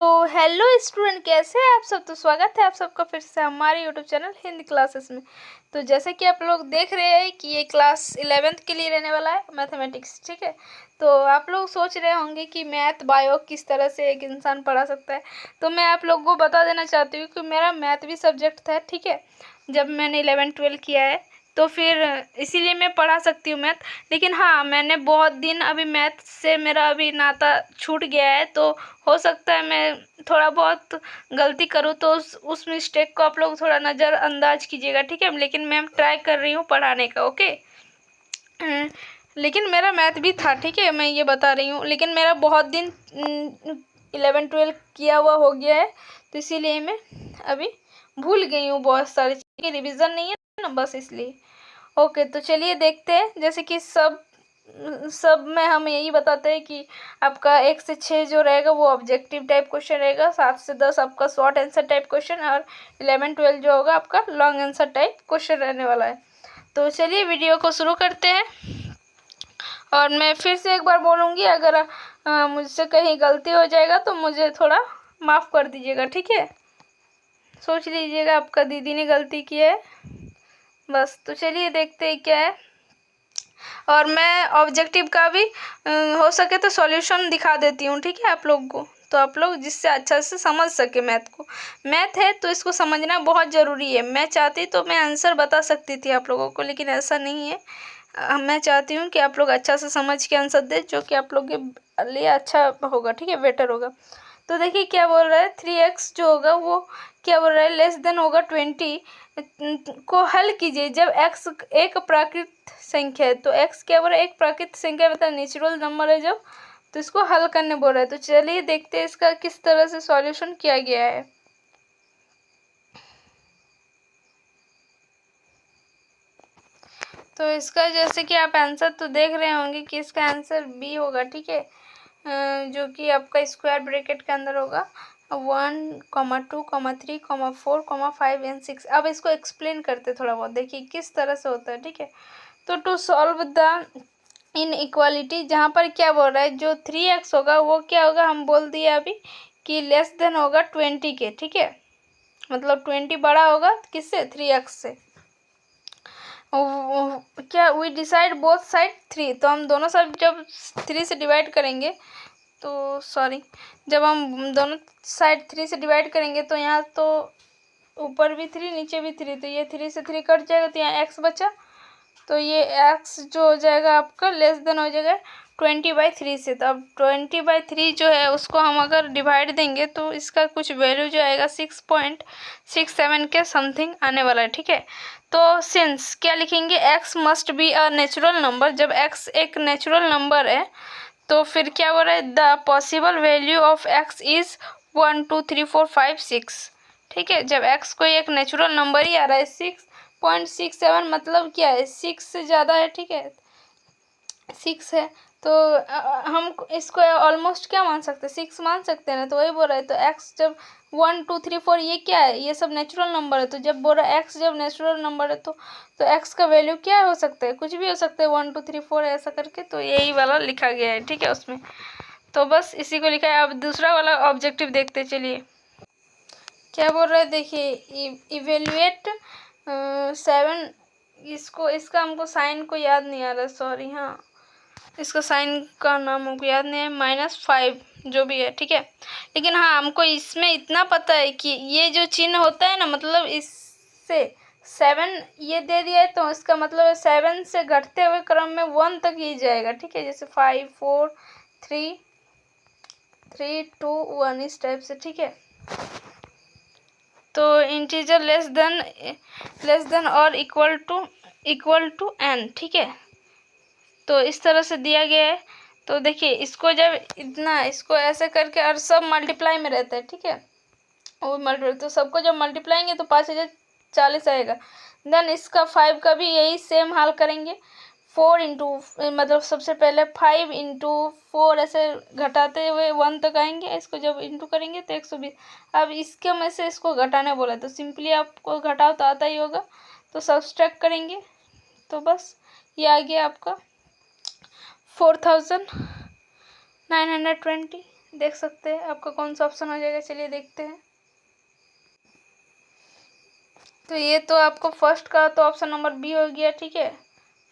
Hello student, कैसे हैं आप सब। तो स्वागत है आप सबका फिर से हमारे यूट्यूब चैनल हिंदी क्लासेस में। तो जैसे कि आप लोग देख रहे हैं कि ये क्लास 11th के लिए रहने वाला है, मैथमेटिक्स। ठीक है, तो आप लोग सोच रहे होंगे कि मैथ बायो किस तरह से एक इंसान पढ़ा सकता है। तो मैं आप लोग को बता देना चाहती हूँ कि मेरा मैथ भी सब्जेक्ट था। ठीक है, जब मैंने 11-12 किया है तो फिर इसीलिए मैं पढ़ा सकती हूँ मैथ। लेकिन हाँ, मैंने बहुत दिन अभी मैथ से मेरा अभी नाता छूट गया है, तो हो सकता है मैं थोड़ा बहुत गलती करूँ, तो उस मिस्टेक को आप लोग थोड़ा नज़रअंदाज कीजिएगा। ठीक है, लेकिन मैं ट्राई कर रही हूँ पढ़ाने का। ओके, लेकिन मेरा मैथ भी था। ठीक है, मैं ये बता रही हूँ, लेकिन मेरा बहुत दिन 11-12 किया हुआ हो गया है, तो इसीलिए मैं अभी भूल गई हूँ बहुत सारी चीज़ें। रिवीजन नहीं है ना, बस इसलिए। ओके, तो चलिए देखते हैं। जैसे कि सब में हम यही बताते हैं कि आपका 1 से 6 जो रहेगा वो ऑब्जेक्टिव टाइप क्वेश्चन रहेगा, 7 से 10 आपका शॉर्ट आंसर टाइप क्वेश्चन, और 11-12 जो होगा आपका लॉन्ग आंसर टाइप क्वेश्चन रहने वाला है। तो चलिए वीडियो को शुरू करते हैं। और मैं फिर से एक बार बोलूँगी, अगर मुझसे कहीं गलती हो जाएगा तो मुझे थोड़ा माफ़ कर दीजिएगा। ठीक है, सोच लीजिएगा आपका दीदी ने गलती की है बस। तो चलिए देखते हैं क्या है। और मैं ऑब्जेक्टिव का भी हो सके तो सॉल्यूशन दिखा देती हूँ। ठीक है, आप लोग को, तो आप लोग जिससे अच्छा से समझ सके मैथ को। मैथ है तो इसको समझना बहुत ज़रूरी है। मैं चाहती तो मैं आंसर बता सकती थी आप लोगों को, लेकिन ऐसा नहीं है। मैं चाहती हूँ कि आप लोग अच्छा से समझ के आंसर दें, जो कि आप लोग के लिए अच्छा होगा। ठीक है, बेटर होगा। तो देखिए क्या बोल रहा है, 3x जो होगा वो क्या बोल रहा है, लेस देन होगा 20 को हल कीजिए जब x एक प्राकृत संख्या है। तो x क्या बोल रहा है, एक प्राकृत संख्या मतलब नेचुरल नंबर है जब, तो इसको हल करने बोल रहा है। तो चलिए देखते हैं इसका किस तरह से सॉल्यूशन किया गया है। तो इसका जैसे कि आप आंसर तो देख रहे होंगे कि इसका आंसर बी होगा। ठीक है, जो कि आपका स्क्वायर ब्रैकेट के अंदर होगा 1, 2, 3, 4, 5 एंड 6। अब इसको एक्सप्लेन करते थोड़ा बहुत, देखिए किस तरह से होता है। ठीक है, तो to solve the inequality, जहाँ पर क्या बोल रहा है, जो 3x होगा वो क्या होगा, हम बोल दिए अभी कि लेस देन होगा 20 के। ठीक है, मतलब 20 बड़ा होगा किससे, 3x से। क्या वी डिसाइड बोथ साइड 3, तो हम दोनों साइड जब 3 से डिवाइड करेंगे, तो सॉरी, जब हम दोनों साइड 3 से डिवाइड करेंगे तो यहाँ तो ऊपर भी 3 नीचे भी 3, तो ये 3 से 3 कट जाएगा, तो यहाँ x बचा। तो ये x जो हो जाएगा आपका लेस देन हो जाएगा 20/3 से। तो अब 20/3 जो है उसको हम अगर डिवाइड देंगे तो इसका कुछ वैल्यू जो आएगा 6.67 के समथिंग आने वाला है। ठीक है, तो सिंस क्या लिखेंगे, x must be a natural number. जब x एक नेचुरल नंबर है तो फिर क्या हो रहा है, the possible value of x is 1 2 3 4 5 6। ठीक है, जब x कोई एक नेचुरल नंबर ही आ रहा है 6.67, मतलब क्या है, 6 से ज़्यादा है। ठीक है, 6 है, तो हम इसको ऑलमोस्ट क्या मान सकते हैं, 6 मान सकते हैं ना। तो वही बोल रहा है, तो x जब 1 2 3 4 ये क्या है, ये सब नेचुरल नंबर है। तो जब बोल रहा है x जब नेचुरल नंबर है तो x का वैल्यू क्या हो सकता है, कुछ भी हो सकता है, 1 2 3 4 ऐसा करके। तो यही वाला लिखा गया है। ठीक है, उसमें तो बस इसी को लिखा है। अब दूसरा वाला ऑब्जेक्टिव देखते चलिए क्या बोल रहा है। देखिए, इवेल्युएट 7, इसका हमको साइन को याद नहीं आ रहा, सॉरी। हाँ, इसका साइन का नाम हमको याद नहीं है, -5 जो भी है। ठीक है, लेकिन हाँ हमको इसमें इतना पता है कि ये जो चिन्ह होता है ना, मतलब इससे 7 ये दे दिया है, तो इसका मतलब है 7 से घटते हुए क्रम में 1 तक ही जाएगा। ठीक है, जैसे 5 4 3 3 2 1 इस टाइप से। ठीक है, तो इंटीजर लेस देन और इक्वल टू n। ठीक है, तो इस तरह से दिया गया है। तो देखिए इसको जब इतना इसको ऐसे करके, और सब मल्टीप्लाई में रहता है। ठीक है, वो मल्टीप्लाई, तो सबको जब मल्टीप्लाएंगे तो 5040 आएगा। देन इसका 5 का भी यही सेम हाल करेंगे। 4 इंटू, मतलब सबसे पहले 5 इंटू 4 ऐसे घटाते हुए 1 तक आएंगे। इसको जब इंटू करेंगे तो 120। अब इसके में से इसको घटाने बोला, तो सिंपली आपको घटाओ तो आता ही होगा, तो सब्सट्रैक्ट करेंगे, तो बस ये आ गया आपका 4920। देख सकते हैं आपका कौन सा ऑप्शन हो जाएगा। चलिए देखते हैं। तो ये तो आपको फर्स्ट का तो ऑप्शन नंबर बी हो गया, ठीक है।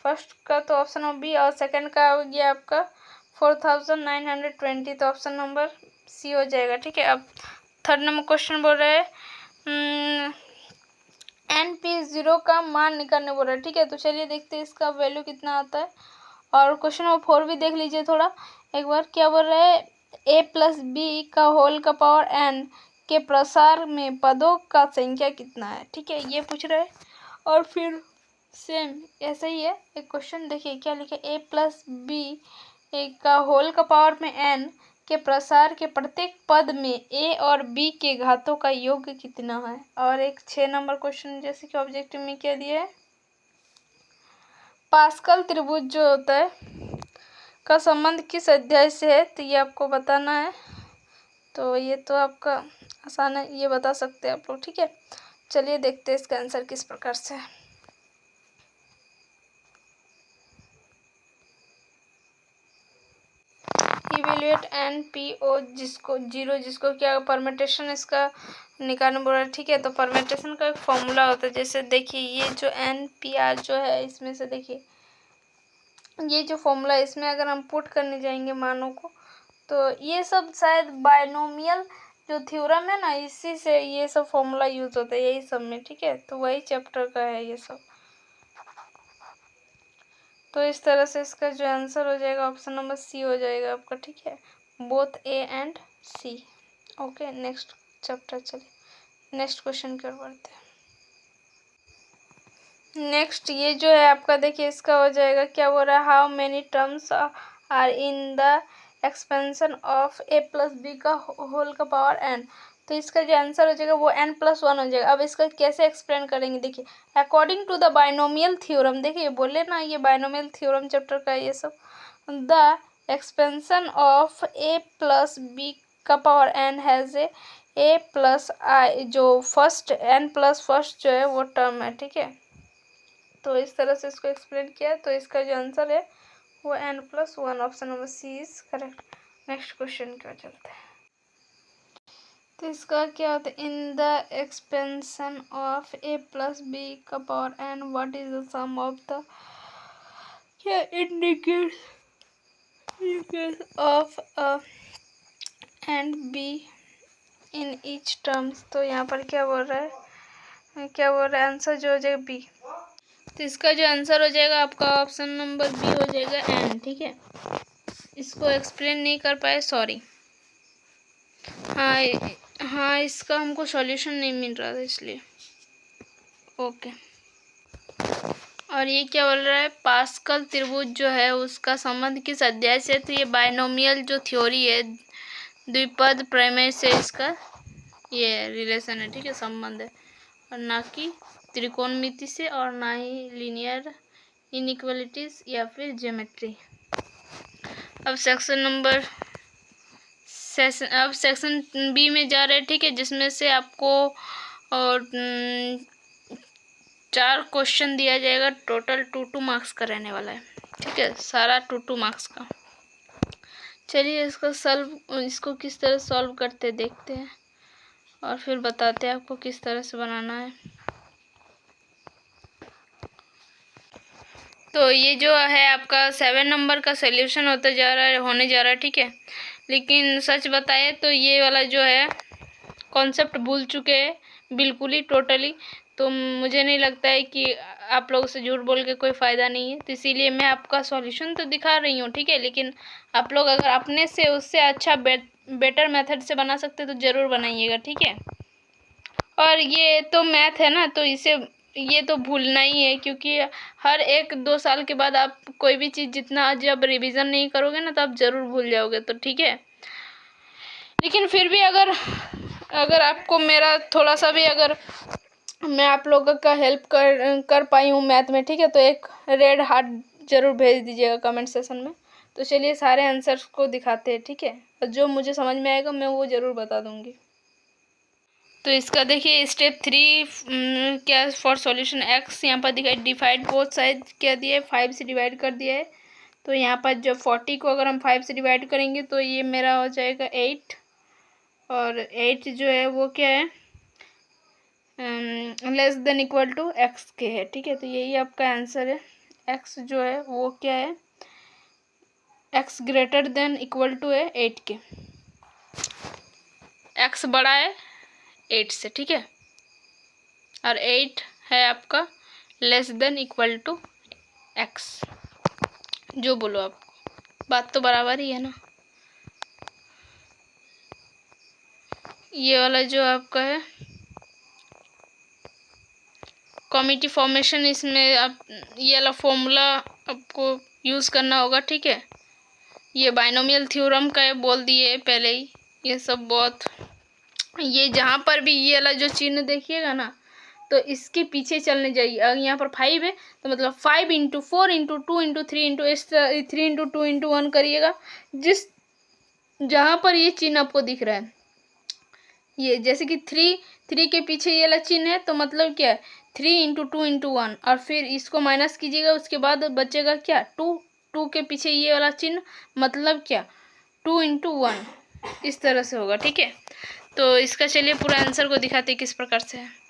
फर्स्ट का तो ऑप्शन नंबर बी और सेकंड का हो गया आपका 4920, तो ऑप्शन नंबर सी हो जाएगा, ठीक है। अब थर्ड नंबर क्वेश्चन बोल रहे हैं NP0 का मान निकालने बोल रहा है, ठीक है। तो चलिए देखते हैं इसका वैल्यू कितना आता है। और क्वेश्चन नंबर 4 भी देख लीजिए थोड़ा एक बार। क्या बोल रहे हैं, a+b का होल का पावर n के प्रसार में पदों का संख्या कितना है, ठीक है, ये पूछ रहे हैं। और फिर सेम ऐसा ही है एक क्वेश्चन, देखिए क्या लिखे, a+b का होल का पावर में n के प्रसार के प्रत्येक पद में a और b के घातों का योग कितना है। और एक 6 नंबर क्वेश्चन जैसे कि ऑब्जेक्टिव में क्या दिया है, पास्कल त्रिभुज जो होता है का संबंध किस अध्याय से है, तो ये आपको बताना है। तो ये तो आपका आसान है, ये बता सकते हैं आप लोग, ठीक है। चलिए देखते हैं इसका आंसर किस प्रकार से है। इवेल्युएट NPO जिसको जीरो, जिसको क्या परमिटेशन इसका निकालना बोल रहा है, ठीक है। तो परमिटेशन का एक फॉर्मूला होता है, जैसे देखिए ये जो NPR जो है, इसमें से देखिए ये जो फॉर्मूला है, इसमें अगर हम पुट करने जाएंगे मानों को, तो ये सब शायद बायनोमियल जो थ्योरम है ना, इसी से ये सब फॉर्मूला यूज होता है यही सब में, ठीक है। तो वही चैप्टर का है ये सब। तो इस तरह से इसका जो आंसर हो जाएगा ऑप्शन नंबर सी हो जाएगा आपका, ठीक है, both A and C। Okay, next chapter, चलिए नेक्स्ट क्वेश्चन की ओर बढ़ते हैं। नेक्स्ट ये जो है आपका, देखिए इसका हो जाएगा, क्या बोल रहा है, how many terms are in the expansion of a+b का होल का पावर n। तो इसका जो आंसर हो जाएगा वो n+1 हो जाएगा। अब इसका कैसे एक्सप्लेन करेंगे, देखिए according to the binomial theorem, देखिए बोले ना ये बायनोमियल थ्योरम चैप्टर का ये सब, द एक्सपेंशन ऑफ a+b का पावर n हैज a+i, जो फर्स्ट n+1 जो है वो टर्म है, ठीक है। तो इस तरह से इसको एक्सप्लेन किया, तो इसका जो आंसर है वो n+1, option number C is correct. Next question क्या चलते हैं। तो इसका क्या होता है, इन द एक्सपेंशन ऑफ a+b का power n what is the sum of the, क्या indicates of a and b in each terms. तो यहाँ पर क्या बोल रहा है, क्या बोल रहा है, आंसर जो हो जाएगा बी। तो इसका जो आंसर हो जाएगा आपका ऑप्शन नंबर बी हो जाएगा एन, ठीक है। इसको एक्सप्लेन नहीं कर पाए, सॉरी। हाँ इसका हमको सॉल्यूशन नहीं मिल रहा था इसलिए, ओके। और ये क्या बोल रहा है, पास्कल त्रिभुज जो है उसका संबंध किस अध्याय से, तो ये बायनोमियल जो थ्योरी है, द्विपद प्रमेय से इसका ये रिलेशन है, ठीक है, संबंध है, और ना कि त्रिकोणमिति से, और ना ही लीनियर इनइक्वालिटीज या फिर ज्योमेट्री। अब सेक्शन बी में जा रहे हैं, ठीक है, जिसमें से आपको और 4 क्वेश्चन दिया जाएगा, टोटल 2 मार्क्स का रहने वाला है, ठीक है, सारा 2 मार्क्स का। चलिए इसको किस तरह सॉल्व करते देखते हैं, और फिर बताते हैं आपको किस तरह से बनाना है। तो ये जो है आपका 7 नंबर का सॉल्यूशन होने जा रहा है, ठीक है। लेकिन सच बताए तो ये वाला जो है कॉन्सेप्ट भूल चुके हैं बिल्कुल ही, टोटली। तो मुझे नहीं लगता है कि आप लोगों से झूठ बोल के कोई फ़ायदा नहीं है, तो इसीलिए मैं आपका सॉल्यूशन तो दिखा रही हूँ, ठीक है। लेकिन आप लोग अगर अपने से उससे अच्छा बेटर मेथड से बना सकते तो ज़रूर बनाइएगा, ठीक है। और ये तो मैथ है ना, तो ये तो भूलना ही है, क्योंकि हर 1-2 साल के बाद आप कोई भी चीज़ जितना जब रिवीजन नहीं करोगे ना, तो आप ज़रूर भूल जाओगे, तो ठीक है। लेकिन फिर भी अगर आपको मेरा थोड़ा सा भी, अगर मैं आप लोगों का हेल्प कर पाई हूँ मैथ में, ठीक है, तो एक रेड हार्ट ज़रूर भेज दीजिएगा कमेंट सेशन में। तो चलिए सारे आंसर्स को दिखाते हैं, ठीक है, और जो मुझे समझ में आएगा मैं वो ज़रूर बता दूँगी। तो इसका देखिए स्टेप 3 क्या फॉर सॉल्यूशन एक्स यहाँ पर दिखाई, डिवाइड बोथ साइड क्या दिया है, 5 से डिवाइड कर दिया है। तो यहाँ पर जब 40 को अगर हम 5 से डिवाइड करेंगे तो ये मेरा हो जाएगा 8, और 8 जो है वो क्या है, less than equal to X के है। ठीक है, तो यही आपका आंसर है। एक्स जो है वो क्या है, X greater than equal to है 8 के, एक्स बड़ा है 8 से। ठीक है, और 8 है आपका less than equal to X. जो बोलो आप, बात तो बराबर ही है ना। ये वाला जो आपका है कमिटी फॉर्मेशन, इसमें आप ये वाला फॉर्मूला आपको यूज़ करना होगा। ठीक है, ये बाइनोमियल थ्योरम का है, बोल दिए पहले ही। ये सब बहुत, ये जहाँ पर भी ये वाला जो चिन्ह देखिएगा ना, तो इसके पीछे चलने जाइए। अगर यहाँ पर 5 है तो मतलब 5 into 4 into 2 into 3 into 3 into 2 into 1 करिएगा। जहाँ पर ये चिन्ह आपको दिख रहा है, ये जैसे कि 3 के पीछे ये वाला चिन्ह है, तो मतलब क्या है 3 इंटू 2 इंटू 1, और फिर इसको माइनस कीजिएगा, उसके बाद बचेगा क्या 2 के पीछे ये वाला चिन्ह, मतलब क्या 2 इंटू 1, इस तरह से होगा। ठीक है, तो इसका चलिए पूरा आंसर को दिखाते हैं किस प्रकार से है।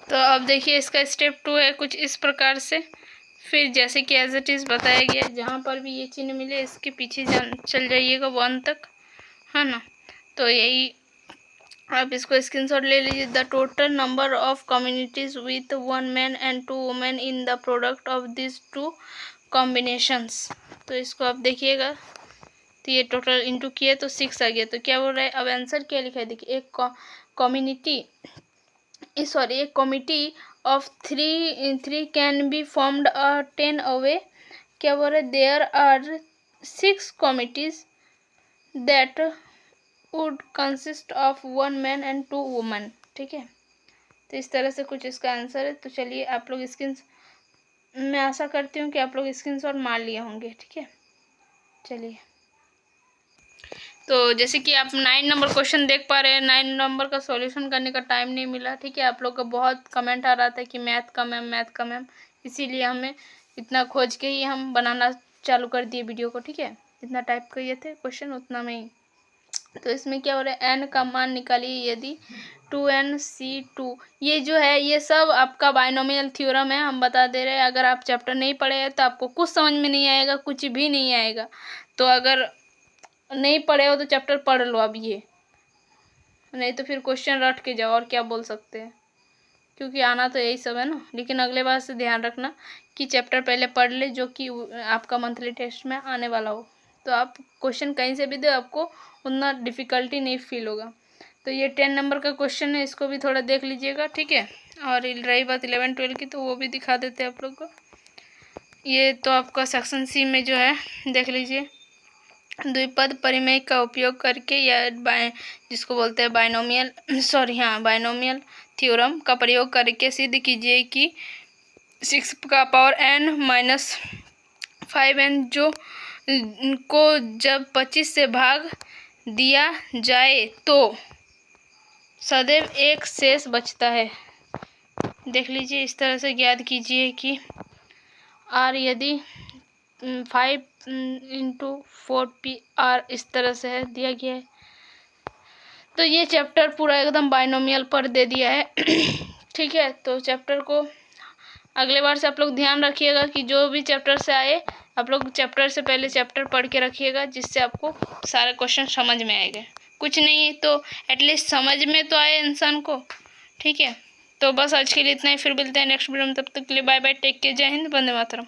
तो अब देखिए इसका स्टेप 2 है कुछ इस प्रकार से। फिर जैसे कि एज इट इज़ बताया गया, जहाँ पर भी ये चिन्ह मिले इसके पीछे चल जाइएगा 1 तक, है ना। तो यही आप इसको स्क्रीनशॉट ले लीजिए। The total number of communities with 1 man and 2 women in the product of this 2 combinations. तो इसको आप देखिएगा, तो ये टोटल इंटू किए तो 6 आ गया। तो क्या बोल रहा है, अब आंसर क्या लिखा है देखिए, एक committee of three can be formed 10 away. क्या बोल रहे, there are 6 committees that would consist of 1 man and 2 women. ठीक है, तो इस तरह से कुछ इसका आंसर है। तो चलिए आप लोग मैं आशा करती हूँ कि आप लोग स्क्रीनशॉट मार लिए होंगे। ठीक है, चलिए, तो जैसे कि आप 9 नंबर क्वेश्चन देख पा रहे हैं, 9 नंबर का सॉल्यूशन करने का टाइम नहीं मिला। ठीक है, आप लोग का बहुत कमेंट आ रहा था कि मैथ का मैम, इसीलिए हमें इतना खोज के ही हम बनाना चालू कर दिए वीडियो को। ठीक है, जितना टाइप किए थे क्वेश्चन उतना में ही। तो इसमें क्या हो रहा है, एन का मान निकालिए यदि 2nc2, ये जो है ये सब आपका बाइनोमियल थ्योरम है, हम बता दे रहे हैं। अगर आप चैप्टर नहीं पढ़े हैं तो आपको कुछ समझ में नहीं आएगा, कुछ भी नहीं आएगा। तो अगर नहीं पढ़े हो तो चैप्टर पढ़ लो अब, ये नहीं तो फिर क्वेश्चन रट के जाओ, और क्या बोल सकते हैं, क्योंकि आना तो यही सब है ना। लेकिन अगले बार से ध्यान रखना कि चैप्टर पहले पढ़ ले, जो कि आपका मंथली टेस्ट में आने वाला हो। तो आप क्वेश्चन कहीं से भी दो, आपको उतना डिफ़िकल्टी नहीं फील होगा। तो ये 10 नंबर का क्वेश्चन है, इसको भी थोड़ा देख लीजिएगा। ठीक है, और रही बात 11 12 की, तो वो भी दिखा देते हैं आप लोग को। ये तो आपका सेक्शन सी में जो है देख लीजिए, द्विपद परिमेय का उपयोग करके, या जिसको बोलते हैं बाइनोमियल थ्योरम का प्रयोग करके सिद्ध कीजिए कि 6 का पावर n माइनस 5n जो को जब 25 से भाग दिया जाए तो सदैव एक शेष बचता है। देख लीजिए, इस तरह से ज्ञात कीजिए कि r यदि 5 इंटू 4pr इस तरह से है दिया गया है। तो ये चैप्टर पूरा एकदम बाइनोमियल पर दे दिया है। ठीक है, तो चैप्टर को अगले बार से आप लोग ध्यान रखिएगा कि जो भी चैप्टर से आए, आप लोग चैप्टर से पहले चैप्टर पढ़ के रखिएगा, जिससे आपको सारे क्वेश्चन समझ में आएंगे। कुछ नहीं तो एटलीस्ट समझ में तो आए इंसान को। ठीक है, तो बस आज के लिए इतना ही, फिर मिलते हैं नेक्स्ट वीडियो में। तब तक के लिए बाय बाय, टेक केयर, जय हिंद, वंदे मातरम।